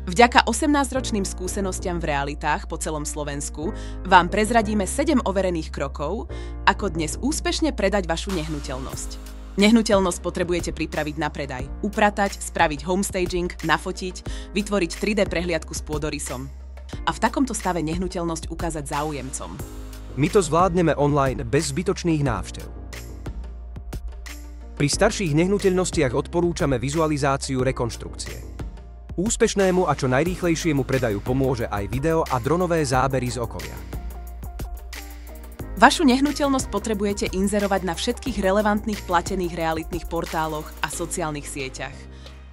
Vďaka 18-ročným skúsenostiam v realitách po celom Slovensku vám prezradíme 7 overených krokov, ako dnes úspešne predať vašu nehnuteľnosť. Nehnuteľnosť potrebujete pripraviť na predaj, upratať, spraviť homestaging, nafotiť, vytvoriť 3D prehliadku s pôdorysom a v takomto stave nehnuteľnosť ukázať záujemcom. My to zvládneme online bez zbytočných návštev. Pri starších nehnuteľnostiach odporúčame vizualizáciu rekonštrukcie. Úspešnému a čo najrýchlejšiemu predaju pomôže aj video a dronové zábery z okolia. Vašu nehnuteľnosť potrebujete inzerovať na všetkých relevantných platených realitných portáloch a sociálnych sieťach.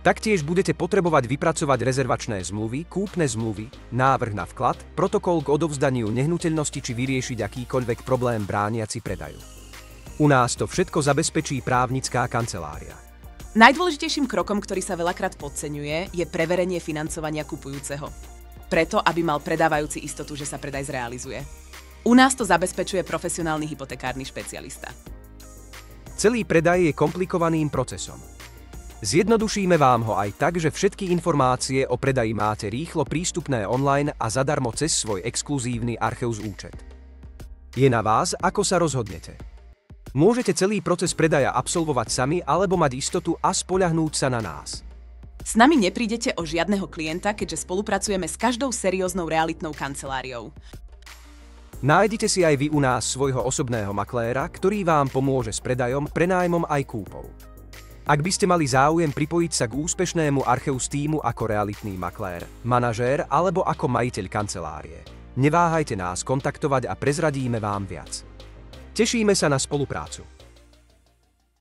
Taktiež budete potrebovať vypracovať rezervačné zmluvy, kúpne zmluvy, návrh na vklad, protokol k odovzdaniu nehnuteľnosti či vyriešiť akýkoľvek problém brániaci predaju. U nás to všetko zabezpečí právnická kancelária. Najdôležitejším krokom, ktorý sa veľakrát podceňuje, je preverenie financovania kupujúceho. Preto, aby mal predávajúci istotu, že sa predaj zrealizuje. U nás to zabezpečuje profesionálny hypotekárny špecialista. Celý predaj je komplikovaným procesom. Zjednodušíme vám ho aj tak, že všetky informácie o predaji máte rýchlo prístupné online a zadarmo cez svoj exkluzívny Archeus účet. Je na vás, ako sa rozhodnete. Môžete celý proces predaja absolvovať sami alebo mať istotu a spoľahnúť sa na nás. S nami neprídete o žiadneho klienta, keďže spolupracujeme s každou serióznou realitnou kanceláriou. Nájdite si aj vy u nás svojho osobného makléra, ktorý vám pomôže s predajom, prenájmom aj kúpou. Ak by ste mali záujem pripojiť sa k úspešnému Archeus týmu ako realitný maklér, manažér alebo ako majiteľ kancelárie, neváhajte nás kontaktovať a prezradíme vám viac. Tešíme sa na spoluprácu.